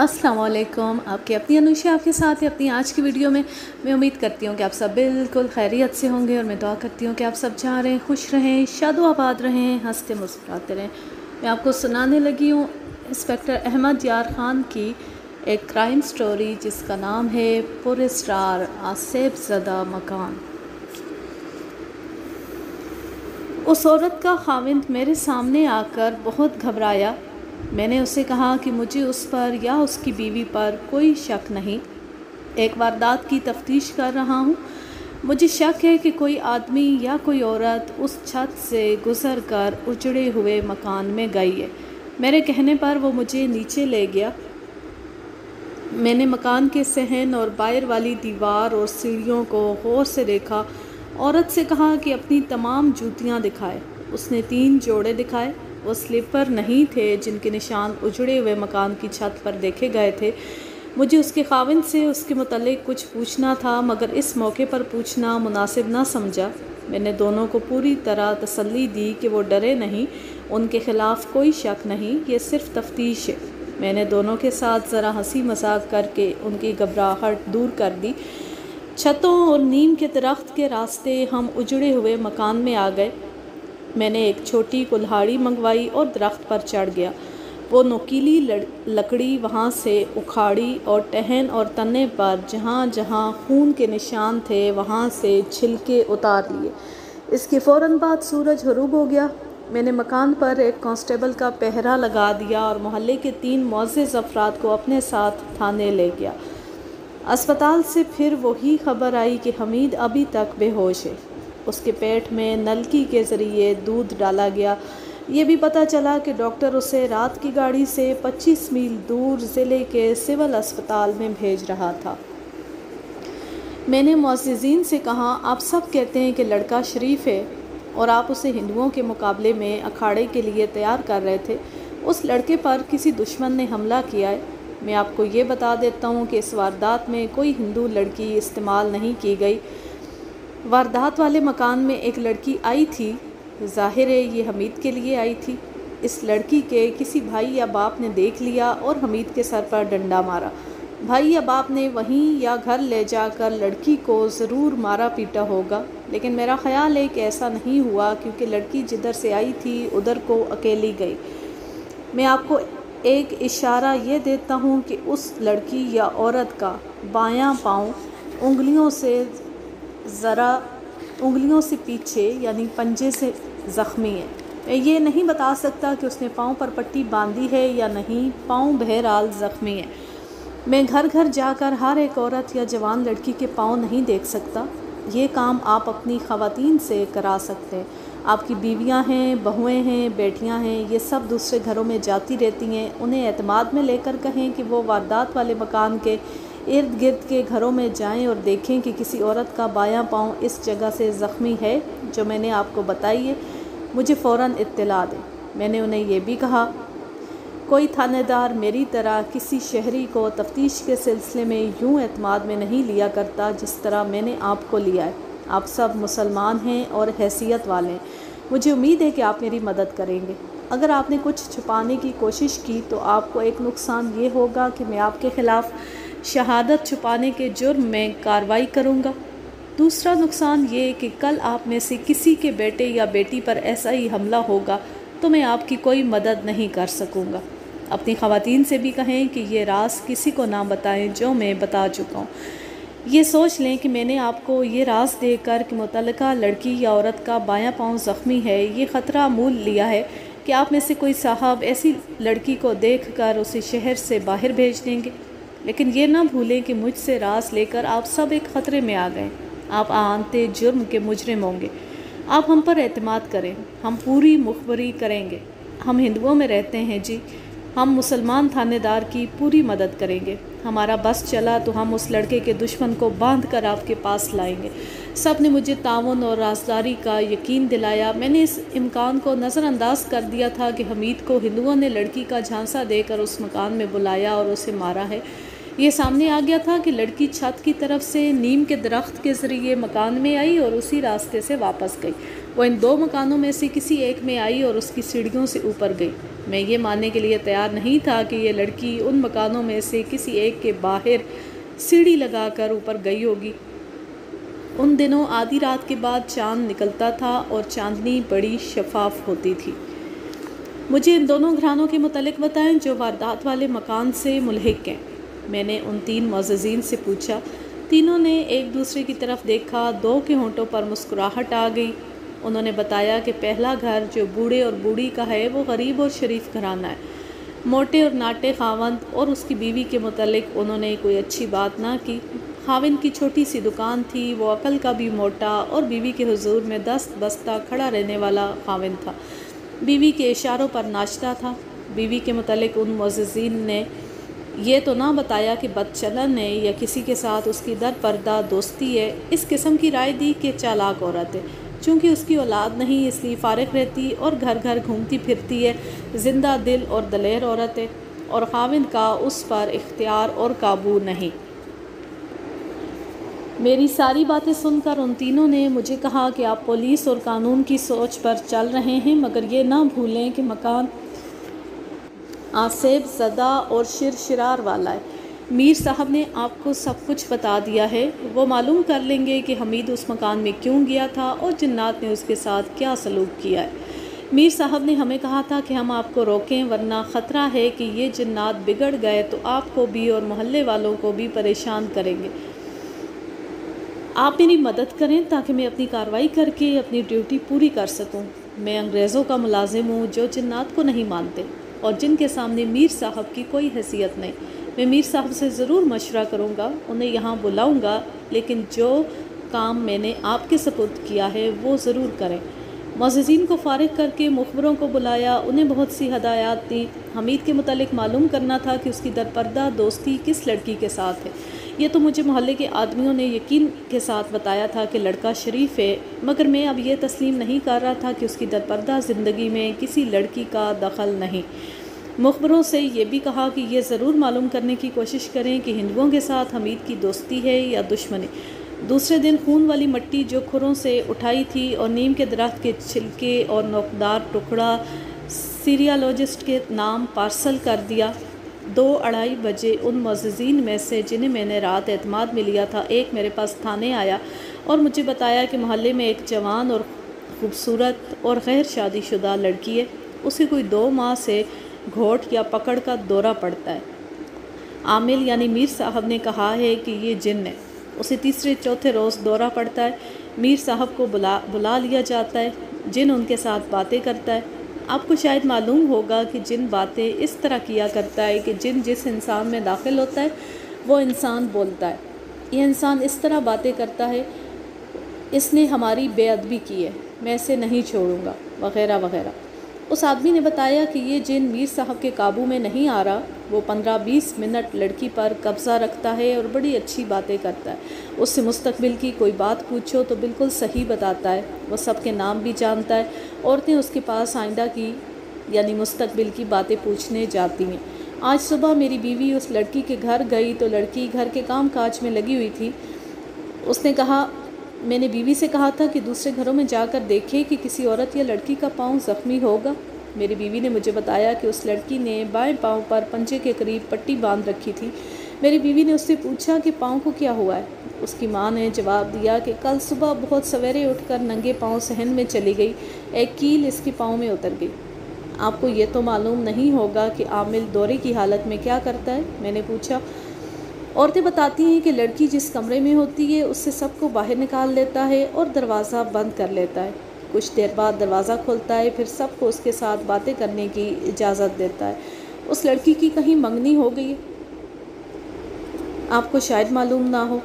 अस्सलाम वालेकुम। आपकी अपनी अनुषा आपके साथ है अपनी आज की वीडियो में। मैं उम्मीद करती हूँ कि आप सब बिल्कुल खैरियत से होंगे और मैं दुआ करती हूँ कि आप सब जहाँ रहें खुश रहें, शादो आबाद रहें, हंसते मुस्कुराते रहें। मैं आपको सुनाने लगी हूँ इंस्पेक्टर अहमद यार ख़ान की एक क्राइम स्टोरी जिसका नाम है पुरस्रार आसेब ज़दा मकान। उस औरत का खाविंद मेरे सामने आकर बहुत घबराया। मैंने उसे कहा कि मुझे उस पर या उसकी बीवी पर कोई शक नहीं। एक वारदात की तफ्तीश कर रहा हूँ। मुझे शक है कि कोई आदमी या कोई औरत उस छत से गुज़र कर उजड़े हुए मकान में गई है। मेरे कहने पर वो मुझे नीचे ले गया। मैंने मकान के सहन और बाहर वाली दीवार और सीढ़ियों को गौर से देखा। औरत से कहा कि अपनी तमाम जूतियाँ दिखाए। उसने 3 जोड़े दिखाए। वो स्लीपर नहीं थे जिनके निशान उजड़े हुए मकान की छत पर देखे गए थे। मुझे उसके खाविंद से उसके मुतालिक कुछ पूछना था, मगर इस मौके पर पूछना मुनासिब ना समझा। मैंने दोनों को पूरी तरह तसल्ली दी कि वो डरे नहीं, उनके ख़िलाफ़ कोई शक नहीं, ये सिर्फ तफ्तीश है। मैंने दोनों के साथ ज़रा हंसी मजाक करके उनकी घबराहट दूर कर दी। छतों और नीम के दरख्त के रास्ते हम उजड़े हुए मकान में आ गए। मैंने एक छोटी कुल्हाड़ी मंगवाई और दरख्त पर चढ़ गया। वो नोकीली लकड़ी वहाँ से उखाड़ी और टहन और तने पर जहाँ जहाँ खून के निशान थे वहाँ से छिलके उतार लिए। इसके फ़ौरन बाद सूरज ग़ुरूब हो गया। मैंने मकान पर एक कांस्टेबल का पहरा लगा दिया और मोहल्ले के 3 मुअज़्ज़िज़ अफराद को अपने साथ थाने ले गया। अस्पताल से फिर वही खबर आई कि हमीद अभी तक बेहोश है। उसके पेट में नलकी के ज़रिए दूध डाला गया। ये भी पता चला कि डॉक्टर उसे रात की गाड़ी से 25 मील दूर ज़िले के सिविल अस्पताल में भेज रहा था। मैंने मुअज़्ज़िज़ीन से कहा, आप सब कहते हैं कि लड़का शरीफ है और आप उसे हिंदुओं के मुकाबले में अखाड़े के लिए तैयार कर रहे थे। उस लड़के पर किसी दुश्मन ने हमला किया है। मैं आपको ये बता देता हूँ कि इस वारदात में कोई हिंदू लड़की इस्तेमाल नहीं की गई। वारदात वाले मकान में एक लड़की आई थी। ज़ाहिर है ये हमीद के लिए आई थी। इस लड़की के किसी भाई या बाप ने देख लिया और हमीद के सर पर डंडा मारा। भाई या बाप ने वहीं या घर ले जाकर लड़की को ज़रूर मारा पीटा होगा, लेकिन मेरा ख़्याल है कि ऐसा नहीं हुआ, क्योंकि लड़की जिधर से आई थी उधर को अकेली गई। मैं आपको एक इशारा ये देता हूँ कि उस लड़की या औरत का बायां पाँव उंगलियों से पीछे यानी पंजे से ज़ख्मी है। मैं ये नहीं बता सकता कि उसने पाँव पर पट्टी बांधी है या नहीं, पाँव बहरहाल ज़ख्मी है। मैं घर घर जाकर हर एक औरत या जवान लड़की के पाँव नहीं देख सकता। ये काम आप अपनी ख़वातीन से करा सकते हैं। आपकी बीवियां हैं, बहुएं हैं, बेटियां हैं, ये सब दूसरे घरों में जाती रहती हैं। उन्हें एतमाद में लेकर कहें कि वो वारदात वाले मकान के इर्द गिर्द के घरों में जाएं और देखें कि किसी औरत का बायां पाँव इस जगह से ज़ख्मी है जो मैंने आपको बताई है। मुझे फ़ौरन इत्तला दें। मैंने उन्हें ये भी कहा, कोई थानेदार मेरी तरह किसी शहरी को तफ्तीश के सिलसिले में यूँ एतमाद में नहीं लिया करता जिस तरह मैंने आपको लिया है। आप सब मुसलमान हैं और हैसियत वाले हैं। मुझे उम्मीद है कि आप मेरी मदद करेंगे। अगर आपने कुछ छुपाने की कोशिश की तो आपको एक नुकसान ये होगा कि मैं आपके ख़िलाफ़ शहादत छुपाने के जुर्म में कार्रवाई करूँगा। दूसरा नुकसान ये कि कल आप में से किसी के बेटे या बेटी पर ऐसा ही हमला होगा तो मैं आपकी कोई मदद नहीं कर सकूँगा। अपनी ख़वातीन से भी कहें कि ये राज किसी को ना बताएं जो मैं बता चुका हूँ। ये सोच लें कि मैंने आपको ये राज देकर कि मुतल्लिका लड़की या औरत का बायां पाँव ज़ख्मी है, ये ख़तरा मूल लिया है कि आप में से कोई साहब ऐसी लड़की को देखकर उसे शहर से बाहर भेज देंगे। लेकिन ये ना भूलें कि मुझसे राज लेकर आप सब एक ख़तरे में आ गए। आप आंते जुर्म के मुजरिम होंगे। आप हम पर एतमाद करें, हम पूरी मुखबरी करेंगे। हम हिंदुओं में रहते हैं जी। हम मुसलमान थानेदार की पूरी मदद करेंगे। हमारा बस चला तो हम उस लड़के के दुश्मन को बांध कर आपके पास लाएंगे। सब ने मुझे ताउन और राजदारी का यकीन दिलाया। मैंने इस इम्कान को नज़रअंदाज कर दिया था कि हमीद को हिंदुओं ने लड़की का झांसा देकर उस मकान में बुलाया और उसे मारा है। ये सामने आ गया था कि लड़की छत की तरफ से नीम के दरख्त के ज़रिए मकान में आई और उसी रास्ते से वापस गई। وہ ان 2 مکانوں میں سے کسی ایک میں آئی اور اس کی سیڑھیوں سے اوپر گئی۔ میں یہ ماننے کے لیے تیار نہیں تھا کہ یہ لڑکی ان مکانوں میں سے کسی ایک کے باہر سیڑھی لگا کر اوپر گئی ہوگی۔ ان دنوں آدھی رات کے بعد چاند نکلتا تھا اور چاندنی بڑی شفاف ہوتی تھی۔ مجھے ان دونوں گھرانوں کے متعلق بتائیں جو واردات والے مکان سے ملحق ہیں۔ میں نے ان 3 معززین سے پوچھا۔ تینوں نے ایک دوسرے کی طرف دیکھا، 2 کے ہونٹوں پر مسکراہٹ آ گئی۔ انہوں نے بتایا کہ پہلا گھر جو بوڑھے اور بوڑھی کا ہے وہ غریب اور شریف گھرانہ ہے۔ موٹے اور ناٹے خاوند اور اس کی بیوی کے متعلق انہوں نے کوئی اچھی بات نہ کی۔ خاوند کی چھوٹی سی دکان تھی، وہ عقل کا بھی موٹا اور بیوی کے حضور میں دست بستہ کھڑا رہنے والا خاوند تھا۔ بیوی کے اشاروں پر ناچتا تھا۔ بیوی کے متعلق ان معززین نے یہ تو نہ بتایا کہ بد چلن ہے یا کسی کے ساتھ اس کی در پردہ دوستی ہے۔ اس قسم کی رائے دی کہ چالاک عورت ہے، چونکہ اس کی اولاد نہیں اس لیے فارغ رہتی اور گھر گھر گھومتی پھرتی ہے، زندہ دل اور دلیر عورت ہے، اور خاوند کا اس پر اختیار اور قابو نہیں۔ میری ساری باتیں سن کر ان تینوں نے مجھے کہا کہ آپ پولیس اور قانون کی سوچ پر چل رہے ہیں، مگر یہ نہ بھولیں کہ مکان آصیب زدہ اور شرشرار والا ہے۔ میر صاحب نے آپ کو سب کچھ بتا دیا ہے۔ وہ معلوم کر لیں گے کہ حمید اس مکان میں کیوں گیا تھا اور جنات نے اس کے ساتھ کیا سلوک کیا ہے۔ میر صاحب نے ہمیں کہا تھا کہ ہم آپ کو روکیں، ورنہ خطرہ ہے کہ یہ جنات بگڑ گئے تو آپ کو بھی اور محلے والوں کو بھی پریشان کریں گے۔ آپ میری مدد کریں تاکہ میں اپنی کارروائی کر کے اپنی ڈیوٹی پوری کر سکوں۔ میں انگریزوں کا ملازم ہوں جو جنات کو نہیں مانتے اور جن کے سامنے میر صاحب کی کوئی حیثیت نہیں۔ میں میر صاحب سے ضرور مشورہ کروں گا، انہیں یہاں بلاؤں گا، لیکن جو کام میں نے آپ کے سپرد کیا ہے وہ ضرور کریں۔ معززین کو فارغ کر کے مخبروں کو بلایا، انہیں بہت سی ہدایات دیں۔ حمید کے متعلق معلوم کرنا تھا کہ اس کی درپردہ دوستی کس لڑکی کے ساتھ ہے۔ یہ تو مجھے محلے کے آدمیوں نے یقین کے ساتھ بتایا تھا کہ لڑکا شریف ہے، مگر میں اب یہ تسلیم نہیں کر رہا تھا کہ اس کی درپردہ زندگی میں کسی لڑکی کا دخل نہیں۔ مخبروں سے یہ بھی کہا کہ یہ ضرور معلوم کرنے کی کوشش کریں کہ ہندوؤں کے ساتھ حمید کی دوستی ہے یا دشمنی۔ دوسرے دن خون والی مٹی جو کھروں سے اٹھائی تھی اور نیم کے درخت کے چھلکے اور نوکدار ٹکڑا سیریالوجسٹ کے نام پارسل کر دیا۔ 2-2:30 بجے ان معززین میں سے جنہیں میں نے رات اعتماد میں لیا تھا ایک میرے پاس تھانے آیا اور مجھے بتایا کہ محلے میں ایک جوان اور خوبصورت اور غیر شادی شدہ لڑکی ہے، اسے کوئی 2 ماہ سے گھوٹ یا پکڑ کا دورہ پڑتا ہے۔ عامل یعنی میر صاحب نے کہا ہے کہ یہ جن ہے، اسے تیسرے چوتھے روز دورہ پڑتا ہے۔ میر صاحب کو بلا لیا جاتا ہے، جن ان کے ساتھ باتیں کرتا ہے۔ آپ کو شاید معلوم ہوگا کہ جن باتیں اس طرح کیا کرتا ہے کہ جن جس انسان میں داخل ہوتا ہے وہ انسان بولتا ہے، یہ انسان اس طرح باتیں کرتا ہے، اس نے ہماری بے ادبی کی ہے، میں اسے نہیں چھوڑوں گا، وغیرہ وغیرہ۔ اس آدمی نے بتایا کہ یہ جن میر صاحب کے قابو میں نہیں آ رہا، وہ 15-20 منٹ لڑکی پر قبضہ رکھتا ہے اور بڑی اچھی باتیں کرتا ہے۔ اس سے مستقبل کی کوئی بات پوچھو تو بالکل صحیح بتاتا ہے، وہ سب کے نام بھی جانتا ہے۔ عورتیں اس کے پاس آئندہ کی یعنی مستقبل کی باتیں پوچھنے جاتی ہیں۔ آج صبح میری بیوی اس لڑکی کے گھر گئی تو لڑکی گھر کے کام کاج میں لگی ہوئی تھی۔ اس نے کہا، میں نے بیوی سے کہا تھا کہ دوسرے گھروں میں جا کر دیکھے کہ کسی عورت یا لڑکی کا پاؤں زخمی ہوگا۔ میری بیوی نے مجھے بتایا کہ اس لڑکی نے بائیں پاؤں پر پنجے کے قریب پٹی باندھ رکھی تھی۔ میری بیوی نے اس سے پوچھا کہ پاؤں کو کیا ہوا ہے؟ اس کی ماں نے جواب دیا کہ کل صبح بہت سویرے اٹھ کر ننگے پاؤں صحن میں چلی گئی، ایک کیل اس کے پاؤں میں اتر گئی۔ آپ کو یہ تو معلوم نہیں ہوگا کہ عامل دورے کی حالت میں کیا کرتا ہے؟ میں نے پوچھا۔ عورتیں بتاتی ہیں کہ لڑکی جس کمرے میں ہوتی ہے اس سے سب کو باہر نکال لیتا ہے اور دروازہ بند کر لیتا ہے۔ کچھ دیر بعد دروازہ کھولتا ہے، پھر سب کو اس کے ساتھ باتیں کرنے کی اجازت دیتا ہے۔ اس لڑکی کی کہیں منگنی ہو گئی ہے؟ آپ کو شاید معلوم نہ ہو،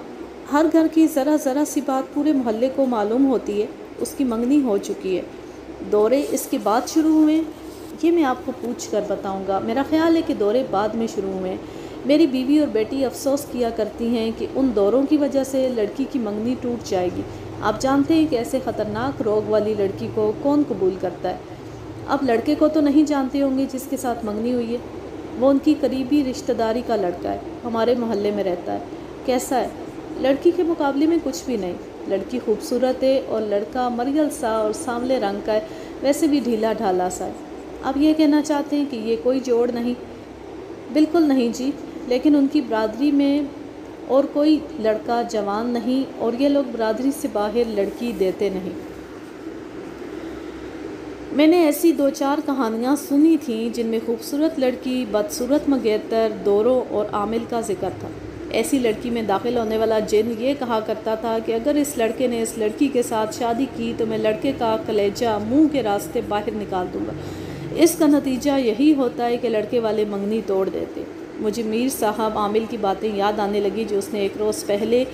ہر گھر کی ذرا ذرا سی بات پورے محلے کو معلوم ہوتی ہے۔ اس کی منگنی ہو چکی ہے۔ دورے اس کے بعد شروع ہوئے، یہ میں آپ کو پوچھ کر بتاؤں گا۔ میرا خیال ہے کہ دورے بعد میں شروع ہوئے۔ میری بیوی اور بیٹی افسوس کیا کرتی ہیں کہ ان دوروں کی وجہ سے لڑکی کی منگنی ٹوٹ جائے گی۔ آپ جانتے ہیں کہ ایسے خطرناک روگ والی لڑکی کو کون قبول کرتا ہے؟ اب لڑکے کو تو نہیں جانتے ہوں گے جس کے ساتھ منگنی ہوئی ہے؟ وہ ان کی قریبی رشتہ داری کا لڑکا ہے، ہمارے محلے میں رہتا ہے۔ کیسا ہے؟ लड़की के मुकाबले में कुछ भी नहीं। लड़की खूबसूरत है और लड़का मरियल सा और सांवले रंग का है, वैसे भी ढीला ढाला सा है। आप ये कहना चाहते हैं कि ये कोई जोड़ नहीं? बिल्कुल नहीं जी, लेकिन उनकी बरादरी में और कोई लड़का जवान नहीं और ये लोग बरादरी से बाहर लड़की देते नहीं। मैंने ऐसी 2-4 कहानियाँ सुनी थीं जिनमें खूबसूरत लड़की, बदसूरत मंगेतर, दोरों और आमिल का जिक्र था। ऐसी लड़की में दाखिल होने वाला जिन ये कहा करता था कि अगर इस लड़के ने इस लड़की के साथ शादी की तो मैं लड़के का कलेजा मुंह के रास्ते बाहर निकाल दूंगा। इसका नतीजा यही होता है कि लड़के वाले मंगनी तोड़ देते। मुझे मीर साहब आमिल की बातें याद आने लगी जो उसने एक रोज़ पहले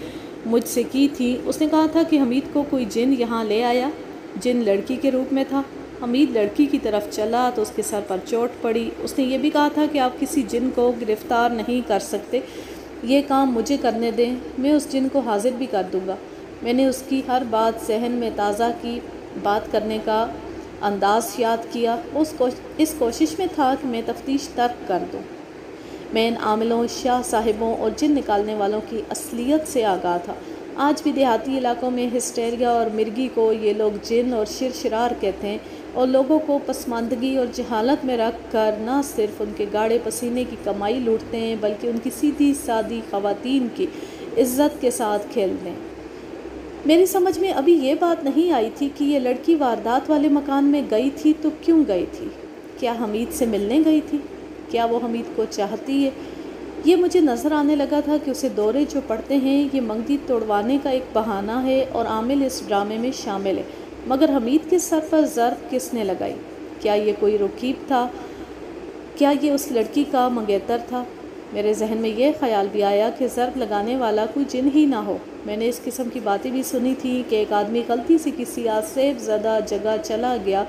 मुझसे की थी। उसने कहा था कि हमीद को कोई जिन यहाँ ले आया। जिन लड़की के रूप में था। हमीद लड़की की तरफ चला तो उसके सर पर चोट पड़ी। उसने ये भी कहा था कि आप किसी जिन को गिरफ़्तार नहीं कर सकते, ये काम मुझे करने दें, मैं उस जिन को हाजिर भी कर दूंगा। मैंने उसकी हर बात सहन में ताज़ा की। बात करने का अंदाज़ याद किया। इस कोशिश में था कि मैं तफ्तीश तर्क कर दूं। मैं इन आमिलों, शाह साहिबों और जिन निकालने वालों की असलियत से आगाह था। आज भी देहाती इलाकों में हिस्टेरिया और मिर्गी को ये लोग जिन और शिरशिरार कहते हैं और लोगों को पसमानदगी और जहालत में रख कर न सिर्फ उनके गाढ़े पसीने की कमाई लूटते हैं बल्कि उनकी सीधी सादी ख़वातीन की इज्जत के साथ खेलते हैं। मेरी समझ में अभी ये बात नहीं आई थी कि ये लड़की वारदात वाले मकान में गई थी तो क्यों गई थी? क्या हमीद से मिलने गई थी? क्या वो हमीद को चाहती है? ये मुझे नज़र आने लगा था कि उसे दौरे जो पड़ते हैं ये मंगनी तोड़वाने का एक बहाना है और आमिल इस ड्रामे में शामिल है। मगर हमीद के सर पर ज़र्ब किसने लगाई? क्या ये कोई रकीब था? क्या ये उस लड़की का मंगेतर था? मेरे जहन में ये ख्याल भी आया कि ज़र्ब लगाने वाला कोई जिन ही ना हो। मैंने इस किस्म की बातें भी सुनी थी कि एक आदमी गलती से किसी आसेब ज़दा जगह चला गया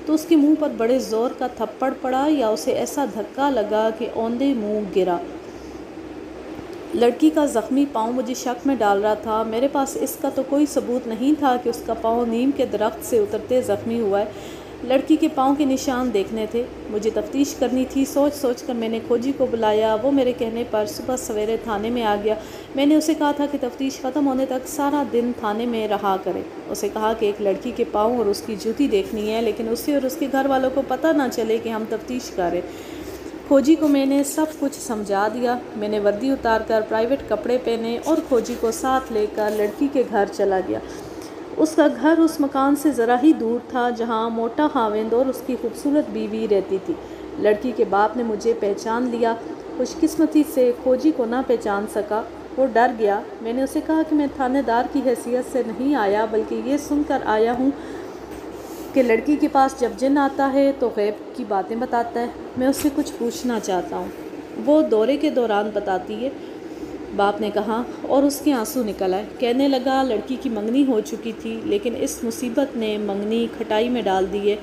तो उसके मुंह पर बड़े ज़ोर का थप्पड़ पड़ा या उसे ऐसा धक्का लगा कि औंधे मुंह गिरा। लड़की का ज़ख्मी पाँव मुझे शक में डाल रहा था। मेरे पास इसका तो कोई सबूत नहीं था कि उसका पाँव नीम के दरख्त से उतरते ज़ख्मी हुआ है। लड़की के पाँव के निशान देखने थे। मुझे तफ्तीश करनी थी। सोच सोच कर मैंने खोजी को बुलाया। वो मेरे कहने पर सुबह सवेरे थाने में आ गया। मैंने उसे कहा था कि तफ्तीश ख़त्म होने तक सारा दिन थाने में रहा करे। उसे कहा कि एक लड़की के पाँव और उसकी जूती देखनी है, लेकिन उसे और उसके घर वालों को पता ना चले कि हम तफ्तीश करें। खोजी को मैंने सब कुछ समझा दिया। मैंने वर्दी उतार कर प्राइवेट कपड़े पहने और खोजी को साथ लेकर लड़की के घर चला गया। उसका घर उस मकान से ज़रा ही दूर था जहां मोटा खाविंद और उसकी खूबसूरत बीवी रहती थी। लड़की के बाप ने मुझे पहचान लिया। खुशकिस्मती से खोजी को ना पहचान सका। वो डर गया। मैंने उसे कहा कि मैं थानेदार की हैसियत से नहीं आया बल्कि ये सुनकर आया हूँ कि लड़की के पास जब जिन आता है तो गैब की बातें बताता है। मैं उससे कुछ पूछना चाहता हूँ। वो दौरे के दौरान बताती है, बाप ने कहा, और उसके आंसू निकल आए। कहने लगा लड़की की मंगनी हो चुकी थी लेकिन इस मुसीबत ने मंगनी खटाई में डाल दी है।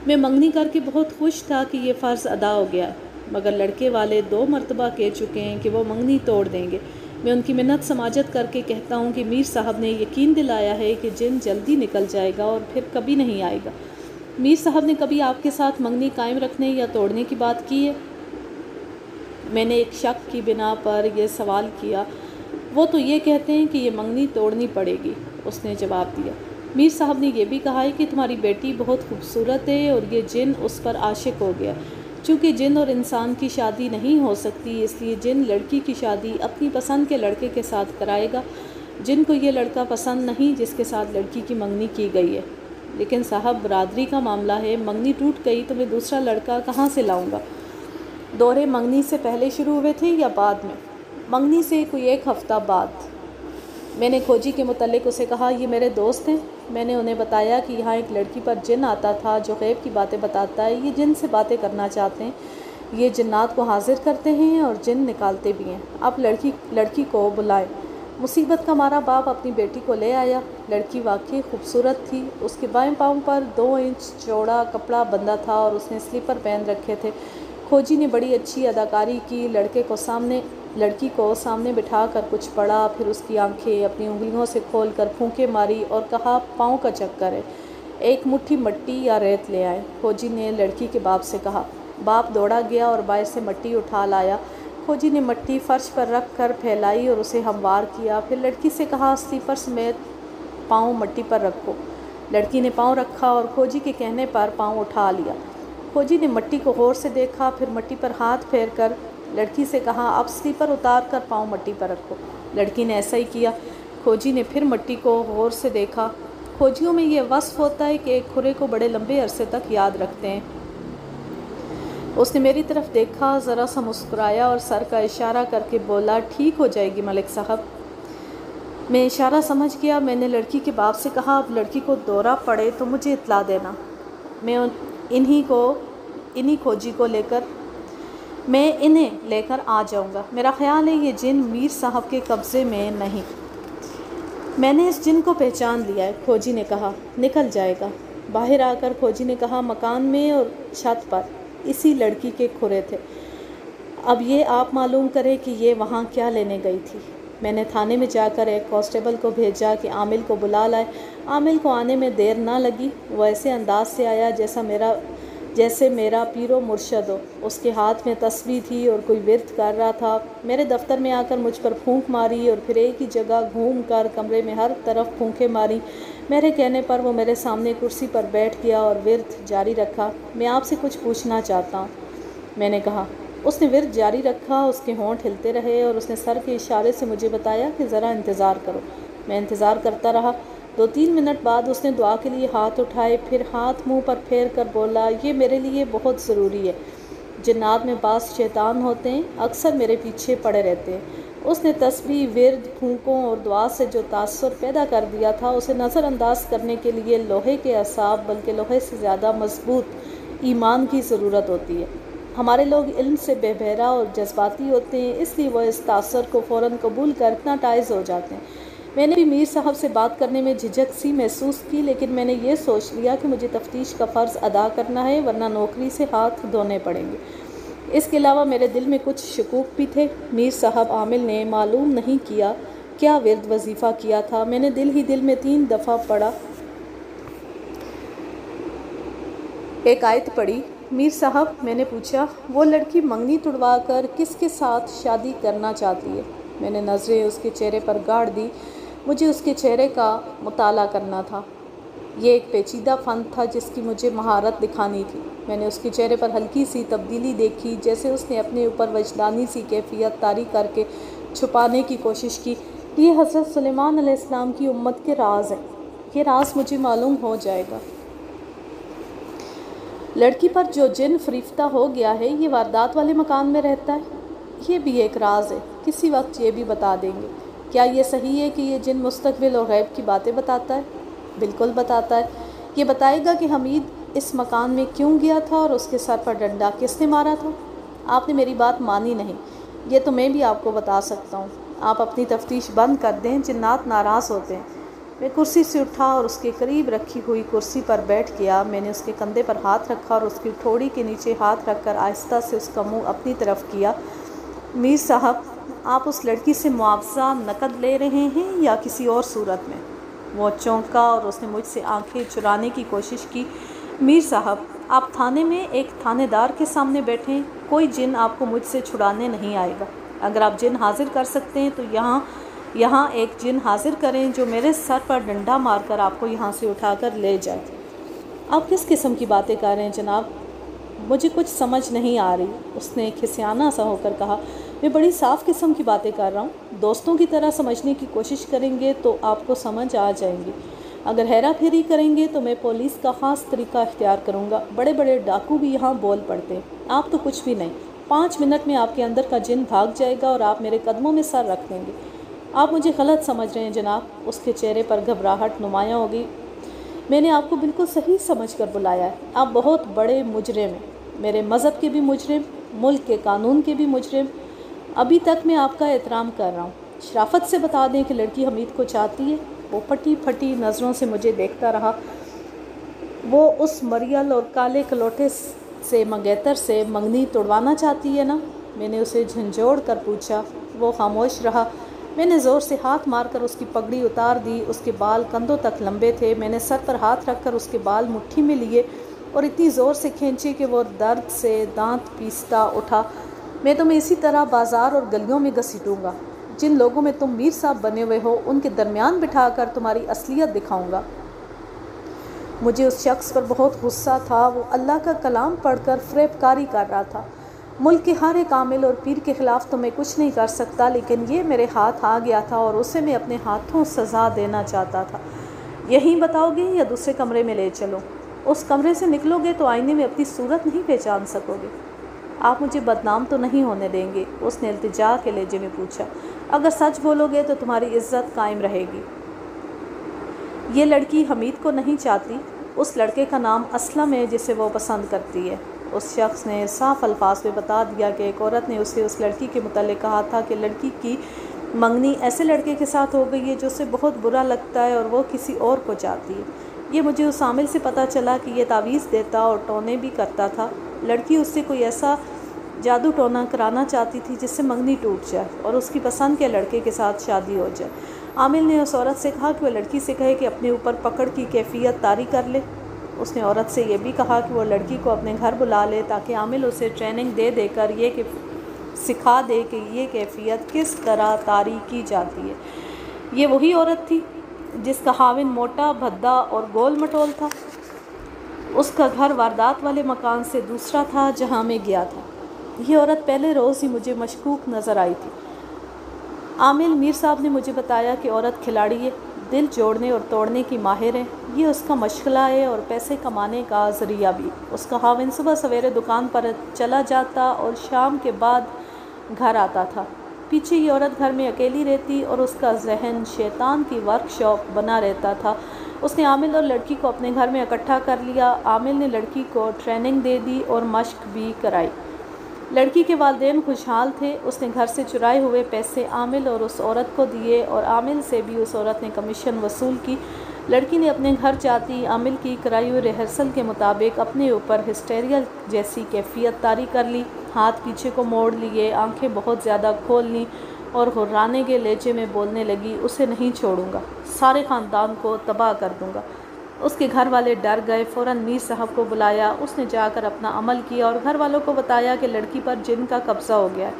मैं मंगनी करके बहुत खुश था कि ये फ़र्ज़ अदा हो गया, मगर लड़के वाले 2 मरतबा कह चुके हैं कि वो मंगनी तोड़ देंगे। मैं उनकी मिन्नत समाजत करके कहता हूँ कि मीर साहब ने यकीन दिलाया है कि जिन जल्दी निकल जाएगा और फिर कभी नहीं आएगा। मीर साहब ने कभी आपके साथ मंगनी कायम रखने या तोड़ने की बात की है? मैंने एक शक की बिना पर यह सवाल किया। वो तो ये कहते हैं कि ये मंगनी तोड़नी पड़ेगी, उसने जवाब दिया। मीर साहब ने यह भी कहा है कि तुम्हारी बेटी बहुत खूबसूरत है और ये जिन उस पर आशिक हो गया। चूँकि जिन और इंसान की शादी नहीं हो सकती, इसलिए जिन लड़की की शादी अपनी पसंद के लड़के के साथ कराएगा। जिन को ये लड़का पसंद नहीं जिसके साथ लड़की की मंगनी की गई है। लेकिन साहब, बरादरी का मामला है। मंगनी टूट गई तो मैं दूसरा लड़का कहाँ से लाऊंगा? दौरे मंगनी से पहले शुरू हुए थे या बाद में? मंगनी से कोई 1 हफ़्ता बाद। मैंने खोजी के मुतल्लिक उसे कहा, ये मेरे दोस्त हैं। मैंने उन्हें बताया कि यहाँ एक लड़की पर जिन आता था जो गैब की बातें बताता है। ये जिन से बातें करना चाहते हैं। ये जिन्नात को हाजिर करते हैं और जिन निकालते भी हैं। आप लड़की को बुलाएं। मुसीबत का मारा बाप अपनी बेटी को ले आया। लड़की वाकई खूबसूरत थी। उसके बाएं पाँव पर 2 इंच चौड़ा कपड़ा बंधा था और उसने स्लीपर पहन रखे थे। खोजी ने बड़ी अच्छी अदाकारी की। लड़की को सामने बिठाकर कुछ पढ़ा, फिर उसकी आंखें अपनी उंगलियों से खोलकर फूंके मारी और कहा, पाँव का चक्कर है, एक मुट्ठी मट्टी या रेत ले आए। खोजी ने लड़की के बाप से कहा। बाप दौड़ा गया और बाहर से मट्टी उठा लाया। खोजी ने मट्टी फर्श पर रख कर फैलाई और उसे हमवार किया। फिर लड़की से कहा, स्लीपर समेत पाँव मट्टी पर रखो। लड़की ने पाँव रखा और खोजी के कहने पर पाँव उठा लिया। खोजी ने मट्टी को गौर से देखा, फिर मट्टी पर हाथ फेर कर लड़की से कहा, अब स्लीपर उतार कर पाँव मट्टी पर रखो। लड़की ने ऐसा ही किया। खोजी ने फिर मट्टी को गौर से देखा। खोजियों में ये वस्फ होता है कि एक खुरे को बड़े लंबे अरसे तक याद रखते हैं। उसने मेरी तरफ देखा, ज़रा सा मुस्कुराया और सर का इशारा करके बोला, ठीक हो जाएगी मलिक साहब। मैं इशारा समझ गया। मैंने लड़की के बाप से कहा, अब लड़की को दौरा पड़े तो मुझे इत्तला देना। मैं इन्हीं खोजी को लेकर इन्हें लेकर आ जाऊंगा। मेरा ख्याल है ये जिन मीर साहब के कब्ज़े में नहीं। मैंने इस जिन को पहचान लिया है, खोजी ने कहा। निकल जाएगा। बाहर आकर खोजी ने कहा, मकान में और छत पर इसी लड़की के खुरे थे। अब ये आप मालूम करें कि ये वहाँ क्या लेने गई थी। मैंने थाने में जाकर एक कांस्टेबल को भेजा कि आमिल को बुला लाए। आमिल को आने में देर ना लगी। वो ऐसे अंदाज से आया जैसे मेरा पीरो मुर्शद हो। उसके हाथ में तस्बीह थी और कोई विर्द कर रहा था। मेरे दफ्तर में आकर मुझ पर फूंक मारी और फिर एक ही जगह घूम कर कमरे में हर तरफ फूंकें मारी। मेरे कहने पर वो मेरे सामने कुर्सी पर बैठ गया और विर्द जारी रखा। मैं आपसे कुछ पूछना चाहता हूँ, मैंने कहा। उसने विर्द जारी रखा। उसके होंठ हिलते रहे और उसने सर के इशारे से मुझे बताया कि ज़रा इंतज़ार करो। मैं इंतज़ार करता रहा। 2-3 मिनट बाद उसने दुआ के लिए हाथ उठाए, फिर हाथ मुंह पर फेर कर बोला, ये मेरे लिए बहुत ज़रूरी है। जिन्नात में बास शैतान होते हैं, अक्सर मेरे पीछे पड़े रहते हैं। उसने तस्बीह, विर्द, फूंकों और दुआ से जो तासुर पैदा कर दिया था, उसे नज़रअंदाज करने के लिए लोहे के असाब बल्कि लोहे से ज़्यादा मजबूत ईमान की ज़रूरत होती है। हमारे लोग इल्म से बेबहरा और जज्बाती होते हैं, इसलिए वह इस तासुर को फ़ौरन कबूल कर हिप्नोटाइज़ हो जाते हैं। मैंने भी मीर साहब से बात करने में झिझक सी महसूस की, लेकिन मैंने ये सोच लिया कि मुझे तफ्तीश का फ़र्ज़ अदा करना है, वरना नौकरी से हाथ धोने पड़ेंगे। इसके अलावा मेरे दिल में कुछ शकूक भी थे। मीर साहब आमिल ने मालूम नहीं किया क्या विर्द वजीफ़ा किया था। मैंने दिल ही दिल में 3 दफ़ा पढ़ा, एक आयत पढ़ी। मीर साहब, मैंने पूछा, वो लड़की मंगनी तुड़वा कर किसके साथ शादी करना चाहती है? मैंने नज़रें उसके चेहरे पर गाड़ दी। मुझे उसके चेहरे का मुताला करना था। ये एक पेचीदा फ़न था जिसकी मुझे महारत दिखानी थी। मैंने उसके चेहरे पर हल्की सी तब्दीली देखी, जैसे उसने अपने ऊपर वजदानी सी कैफियत तारी करके छुपाने की कोशिश की। ये हज़रत सुलेमान अलैहिस्सलाम की उम्मत के राज है। ये राज मुझे मालूम हो जाएगा। लड़की पर जो जिन फरीफ्ता हो गया है, ये वारदात वाले मकान में रहता है। ये भी एक राज है, किसी वक्त ये भी बता देंगे। क्या ये सही है कि ये जिन मुस्तकबिल और गैब की बातें बताता है? बिल्कुल बताता है। ये बताएगा कि हमीद इस मकान में क्यों गया था और उसके सर पर डंडा किसने मारा था। आपने मेरी बात मानी नहीं, ये तो मैं भी आपको बता सकता हूँ। आप अपनी तफ्तीश बंद कर दें, जिन्नात नाराज़ होते हैं। मैं कुर्सी से उठा और उसके करीब रखी हुई कुर्सी पर बैठ गया। मैंने उसके कंधे पर हाथ रखा और उसकी ठोड़ी के नीचे हाथ रखकर आहिस्ता से उसका मुँह अपनी तरफ किया। मीर साहब, आप उस लड़की से मुआवजा नकद ले रहे हैं या किसी और सूरत में? वो चौंका और उसने मुझसे आंखें चुराने की कोशिश की। मीर साहब, आप थाने में एक थानेदार के सामने बैठे, कोई जिन आपको मुझसे छुड़ाने नहीं आएगा। अगर आप जिन हाजिर कर सकते हैं तो यहाँ एक जिन हाजिर करें जो मेरे सर पर डंडा मारकर आपको यहाँ से उठाकर ले जाए। आप किस किस्म की बातें कर रहे हैं जनाब? मुझे कुछ समझ नहीं आ रही, उसने खिसियाना सा होकर कहा। मैं बड़ी साफ़ किस्म की बातें कर रहा हूँ। दोस्तों की तरह समझने की कोशिश करेंगे तो आपको समझ आ जाएंगी। अगर हेरा फेरी करेंगे तो मैं पुलिस का ख़ास तरीका इख्तियार करूँगा। बड़े बड़े डाकू भी यहाँ बोल पड़ते हैं। आप तो कुछ भी नहीं। 5 मिनट में आपके अंदर का जिन भाग जाएगा और आप मेरे कदमों में सर रख देंगे। आप मुझे गलत समझ रहे हैं जनाब। उसके चेहरे पर घबराहट नुमायाँ हो गई। मैंने आपको बिल्कुल सही समझ कर बुलाया है। आप बहुत बड़े मुजरिम हैं, मेरे मज़हब के भी मुजरिम, मुल्क के कानून के भी मुजरिम। अभी तक मैं आपका एहतराम कर रहा हूँ। शराफत से बता दें कि लड़की हमीद को चाहती है। वो फटी फटी नज़रों से मुझे देखता रहा। वो उस मरियल और काले कलोटे से मंगेतर से मंगनी तोड़वाना चाहती है ना? मैंने उसे झंझोड़ कर पूछा। वो खामोश रहा। मैंने ज़ोर से हाथ मारकर उसकी पगड़ी उतार दी। उसके बाल कंधों तक लंबे थे। मैंने सर पर हाथ रखकर उसके बाल मुट्ठी में लिए और इतनी ज़ोर से खींचे कि वो दर्द से दांत पीसता उठा। میں تمہیں اسی طرح بازار اور گلیوں میں گھسیٹوں گا۔ جن لوگوں میں تم میر صاحب بنے ہوئے ہو ان کے درمیان بٹھا کر تمہاری اصلیت دکھاؤں گا۔ مجھے اس شخص پر بہت غصہ تھا۔ وہ اللہ کا کلام پڑھ کر فریب کاری کر رہا تھا۔ ملک کے ہر ایک عامل اور پیر کے خلاف تو میں کچھ نہیں کر سکتا، لیکن یہ میرے ہاتھ آ گیا تھا اور اسے میں اپنے ہاتھوں سزا دینا چاہتا تھا۔ یہیں بتاؤ گے یا دوسرے کمرے میں لے چلو؟ اس کمرے سے نکلو گے تو آئینے میں اپنی صورت نہیں پہچان سکو گے۔ آپ مجھے بدنام تو نہیں ہونے دیں گے؟ اس نے التجا کے لہجے میں پوچھا۔ اگر سچ بولو گے تو تمہاری عزت قائم رہے گی۔ یہ لڑکی حمید کو نہیں چاہتی۔ اس لڑکے کا نام اسلم ہے جسے وہ پسند کرتی ہے۔ اس شخص نے صاف الفاظ میں بتا دیا کہ ایک عورت نے اسے اس لڑکی کے متعلق کہا تھا کہ لڑکی کی منگنی ایسے لڑکے کے ساتھ ہو گئی ہے جو اسے بہت برا لگتا ہے اور وہ کسی اور کو چاہتی ہے۔ یہ مجھے اس عامل سے پتہ چلا کہ یہ تعویذ دیتا اور ٹونے بھی کرتا تھا۔ لڑکی اس سے کوئی ایسا جادو ٹونا کرانا چاہتی تھی جس سے منگنی ٹوٹ جائے اور اس کی پسند کے لڑکے کے ساتھ شادی ہو جائے۔ عامل نے اس عورت سے کہا کہ وہ لڑکی سے کہے کہ اپنے اوپر پکڑ کی کیفیت طاری کر لے۔ اس نے عورت سے یہ بھی کہا کہ وہ لڑکی کو اپنے گھر بلا لے تاکہ عامل اسے ٹریننگ دے کر یہ سکھا دے کہ یہ کیفیت کس طرح طاری کی جاتی ہے۔ یہ وہی عورت تھی جس کا خاوند موٹا بھدا اور گول مٹول تھا۔ اس کا گھر واردات والے مکان سے دوسرا تھا جہاں میں گیا تھا۔ یہ عورت پہلے روز ہی مجھے مشکوک نظر آئی تھی۔ عامل میر صاحب نے مجھے بتایا کہ عورت کھلاڑی ہے، دل جوڑنے اور توڑنے کی ماہر ہے۔ یہ اس کا مشغلہ ہے اور پیسے کمانے کا ذریعہ بھی۔ اس کا خاوند صبح سویرے دکان پر چلا جاتا اور شام کے بعد گھر آتا تھا۔ پیچھے یہ عورت گھر میں اکیلی رہتی اور اس کا ذہن شیطان کی ورک شاپ بنا رہتا تھا۔ اس نے عامل اور لڑکی کو اپنے گھر میں اکٹھا کر لیا۔ عامل نے لڑکی کو ٹریننگ دے دی اور مشق بھی کرائی۔ لڑکی کے والدین خوشحال تھے۔ اس نے گھر سے چرائے ہوئے پیسے عامل اور اس عورت کو دیے اور عامل سے بھی اس عورت نے کمیشن وصول کی۔ لڑکی نے اپنے گھر جاتی عامل کی کرائی ہوئی ریہرسل کے مطابق اپنے اوپر ہسٹیریا جیسی کیفیت طاری کر لی۔ ہاتھ پیچھے کو موڑ لیے، آنکھیں بہت زیادہ کھول لیں اور ہرانے کے لہجے میں بولنے لگی، اسے نہیں چھوڑوں گا، سارے خاندان کو تباہ کر دوں گا۔ اس کے گھر والے ڈر گئے۔ فوراً میر صاحب کو بلایا۔ اس نے جا کر اپنا عمل کیا اور گھر والوں کو بتایا کہ لڑکی پر جن کا قبضہ ہو گیا ہے۔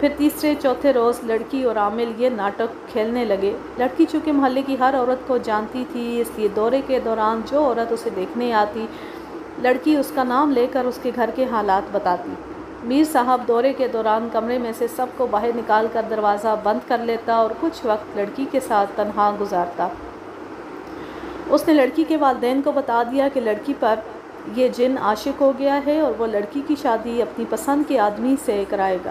پھر تیسرے چوتھے روز لڑکی اور عامل یہ ناٹک کھیلنے لگے۔ لڑکی چونکہ محلے کی ہر عورت کو جانتی تھی، اس لیے دورے کے دوران جو عورت اسے دیکھنے آتی، لڑکی اس کا نام لے کر اس کے گھر کے حالات بتاتی۔ میر صاحب دورے کے دوران کمرے میں سے سب کو باہر نکال کر دروازہ بند کر لیتا اور کچھ وقت لڑکی کے ساتھ تنہا گزارتا۔ اس نے لڑکی کے والدین کو بتا دیا کہ لڑکی پر یہ جن عاشق ہو گیا ہے اور وہ لڑکی کی شادی اپنی پسند کے آدمی سے کرائے گا۔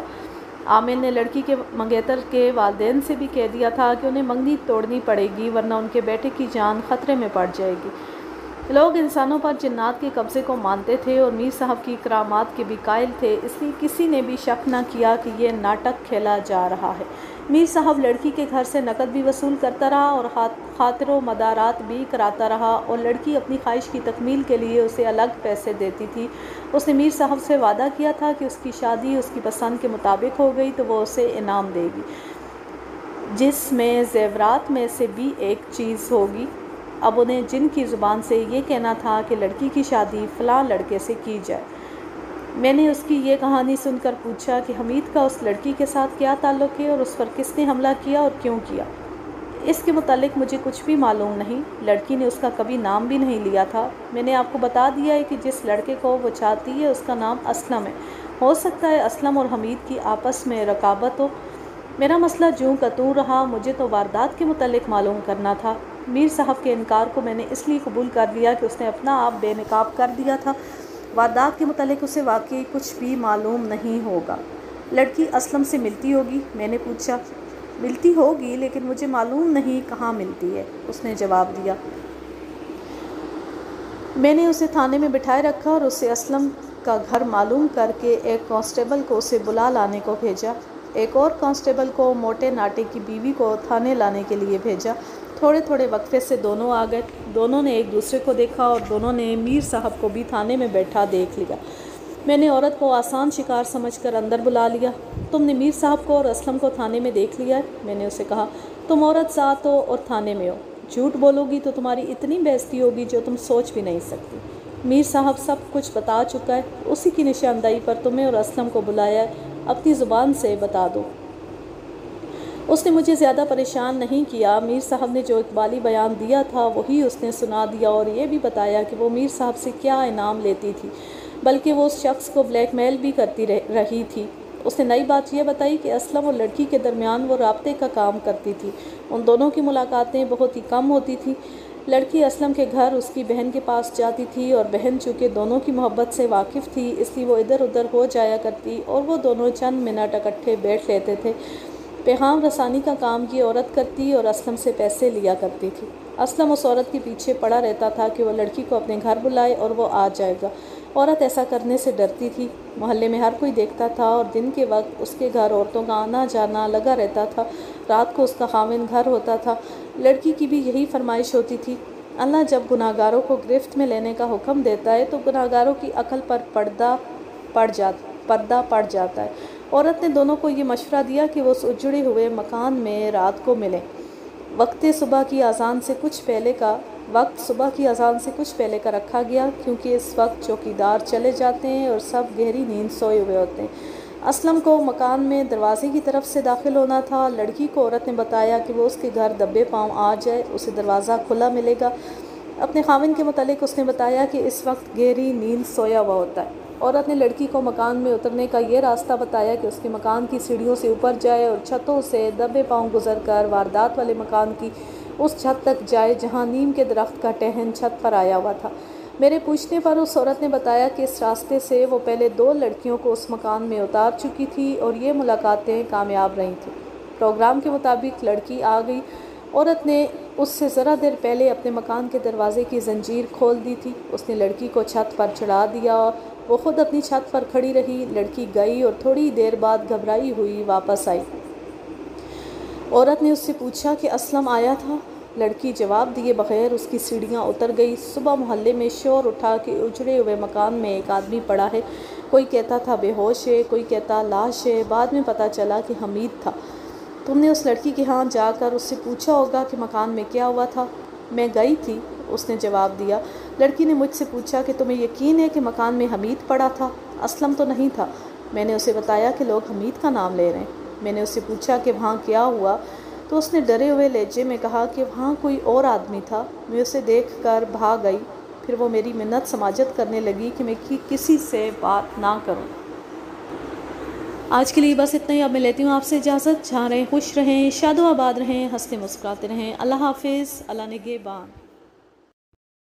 عامل نے لڑکی کے منگیتر کے والدین سے بھی کہہ دیا تھا کہ انہیں منگنی توڑنی پڑے گی ورنہ ان کے بیٹے کی جان خطرے میں پڑ جائے گی۔ لوگ انسانوں پر جنات کے قبضے کو مانتے تھے اور میر صاحب کی کرامات کے بھی قائل تھے، اس لیے کسی نے بھی شک نہ کیا کہ یہ ناٹک کھیلا جا رہا ہے۔ میر صاحب لڑکی کے گھر سے نقد بھی وصول کرتا رہا اور خاطر و مدارات بھی کراتا رہا اور لڑکی اپنی خواہش کی تکمیل کے لیے اسے الگ پیسے دیتی تھی۔ اس نے میر صاحب سے وعدہ کیا تھا کہ اس کی شادی اس کی پسند کے مطابق ہو گئی تو وہ اسے انعام دے گی، جس میں زیورات میں سے بھی ایک چیز ہوگی۔ اب انہیں جن کی زبان سے یہ کہنا تھا کہ لڑکی کی شادی فلاں لڑکے سے کی جائے۔ میں نے اس کی یہ کہانی سن کر پوچھا کہ حمید کا اس لڑکی کے ساتھ کیا تعلق ہے اور اس پر کس نے حملہ کیا اور کیوں کیا؟ اس کے متعلق مجھے کچھ بھی معلوم نہیں۔ لڑکی نے اس کا کبھی نام بھی نہیں لیا تھا۔ میں نے آپ کو بتا دیا ہے کہ جس لڑکے کو وہ چاہتی ہے اس کا نام اسلم ہے۔ ہو سکتا ہے اسلم اور حمید کی آپس میں رقابت ہو۔ میرا مسئلہ جوں کا توں رہا، مجھے تو واردات کے متعلق معلوم کرنا تھا۔ میر صاحب کے انکار کو میں نے اس لیے قبول کر لیا کہ اس نے اپنا آپ بے نقاب کر دیا تھا۔ واردات کے متعلق اسے واقعی کچھ بھی معلوم نہیں ہوگا۔ لڑکی اسلم سے ملتی ہوگی؟ میں نے پوچھا۔ ملتی ہوگی لیکن مجھے معلوم نہیں کہاں ملتی ہے، اس نے جواب دیا۔ میں نے اسے تھانے میں بٹھائے رکھا اور اسے اسلم کا گھر معلوم کر کے ایک کانسٹیبل کو اسے بلا لانے کو بھیجا۔ ایک اور کانسٹیبل کو موٹے ناٹے کی بیوی کو تھانے لانے کے لیے بھیجا۔ تھوڑے تھوڑے وقفے سے دونوں آ گئے۔ دونوں نے ایک دوسرے کو دیکھا اور دونوں نے میر صاحب کو بھی تھانے میں بیٹھا دیکھ لیا۔ میں نے عورت کو آسان شکار سمجھ کر اندر بلا لیا۔ تم نے میر صاحب کو اور اسلم کو تھانے میں دیکھ لیا ہے؟ میں نے اسے کہا۔ تم عورت ذات ہو اور تھانے میں ہو، جھوٹ بولو گی تو تمہاری اتنی بےعزتی ہوگی جو تم سوچ بھی نہیں سکتی۔ میر صاحب سب کچھ بتا چکا ہے، اسی کی نشاندہی پر تمہیں اور اسلم کو بلایا ہے۔ اپنی زبان سے بتا دو۔ اس نے مجھے زیادہ پریشان نہیں کیا۔ میر صاحب نے جو اقبالی بیان دیا تھا وہی اس نے سنا دیا اور یہ بھی بتایا کہ وہ میر صاحب سے کیا انعام لیتی تھی، بلکہ وہ اس شخص کو بلیک میل بھی کرتی رہی تھی۔ اس نے نئی بات یہ بتائی کہ اسلم اور لڑکی کے درمیان وہ رابطے کا کام کرتی تھی۔ ان دونوں کی ملاقاتیں بہت ہی کم ہوتی تھیں۔ لڑکی اسلم کے گھر اس کی بہن کے پاس جاتی تھی اور بہن چونکہ دونوں کی محبت سے واقف تھی اس لیے وہ ادھر ادھر ہو جایا کرتی اور وہ دونوں چند منٹ اکٹھے بیٹھ لیتے تھے۔ پیغام رسانی کا کام یہ عورت کرتی اور اسلم سے پیسے لیا کرتی تھی۔ اسلم اس عورت کے پیچھے پڑا رہتا تھا کہ وہ لڑکی کو اپنے گھر بلائے اور وہ آ جائے گا۔ عورت ایسا کرنے سے ڈرتی تھی۔ محلے میں ہر کوئی دیکھتا تھا اور دن کے وقت اس کے گھر عورتوں کا آنا جانا لگا رہتا تھا۔ رات کو اس کا خاوند گھر ہوتا تھا۔ لڑکی کی بھی یہی فرمائش ہوتی تھی۔ اللہ جب گناہگاروں کو گرفت میں لینے کا حکم دیتا ہے تو گناہگاروں کی عقل پر پردہ پڑ جاتا ہے۔ عورت نے دونوں کو یہ مشورہ دیا کہ وہ اس اجڑے ہوئے مکان میں رات کو ملیں۔ وقت صبح کی اذان سے کچھ پہلے کا رکھا گیا کیونکہ اس وقت چوکیدار چلے جاتے ہیں اور سب گہری نیند سوئے ہوئے ہوتے ہیں۔ اسلم کو مکان میں دروازے کی طرف سے داخل ہونا تھا۔ لڑکی کو عورت نے بتایا کہ وہ اس کے گھر دبے پاؤں آ جائے، اسے دروازہ کھلا ملے گا۔ اپنے خاوند کے متعلق اس نے بتایا کہ اس وقت گہری نیند سویا ہوا ہوتا ہے۔ عورت نے لڑکی کو مکان میں اترنے کا یہ راستہ بتایا کہ اس کے مکان کی سیڑھیوں سے اوپر جائے اور چھتوں سے دبے پاؤں گزر کر واردات والے مکان کی اس چھت تک جائے جہاں نیم کے درخت کا ٹہن چھت پر آیا ہوا تھا۔ میرے پوچھنے پر اس عورت نے بتایا کہ اس راستے سے وہ پہلے 2 لڑکیوں کو اس مکان میں اتار چکی تھی اور یہ ملاقاتیں کامیاب رہی تھیں۔ پروگرام کے مطابق لڑکی آ گئی۔ عورت نے اس سے ذرا دیر پہلے اپنے مکان کے دروازے کی زنجیر کھول دی تھی۔ اس نے لڑکی کو چھت پر چڑھا دیا اور وہ خود اپنی چھت پر کھڑی رہی۔ لڑکی گئی اور تھوڑی دیر بعد گھبرائی ہوئی واپس آئی۔ عورت نے اس سے پوچھا کہ اسلم آیا تھا؟ لڑکی جواب دیے بغیر اس کی سیڑھیاں اتر گئی۔ صبح محلے میں شور اٹھا کہ اجڑے ہوئے مکان میں ایک آدمی پڑا ہے۔ کوئی کہتا تھا بے ہوش ہے، کوئی کہتا لاش ہے۔ بعد میں پتہ چلا کہ حمید تھا۔ تم نے اس لڑکی کے ہاں جا کر اس سے پوچھا ہوگا کہ مکان میں کیا ہوا تھا؟ میں گئی تھی، اس نے جواب دیا۔ لڑکی نے مجھ سے پوچھا کہ تمہیں یقین ہے کہ مکان میں حمید پڑا تھا؟ اسلم تو نہیں تھا۔ میں نے اسے بتایا کہ لوگ حمید کا نام لے رہے ہیں۔ میں نے اس سے پوچھا کہ وہاں کیا ہوا تو اس نے ڈرے ہوئے لہجے میں کہا کہ وہاں کوئی اور آدمی تھا۔ میں اسے دیکھ کر بھاگ گئی۔ پھر وہ میری منت سماجت کرنے لگی کہ میں کسی سے بات نہ کروں۔ آج کے لیے بس اتنا ہی۔ اب میں لیتی ہوں آپ سے اجازت۔ جہاں رہیں خوش رہیں، شاد و آباد رہیں، ہنستے مسکراتے رہیں۔ اللہ حافظ، اللہ نگہبان۔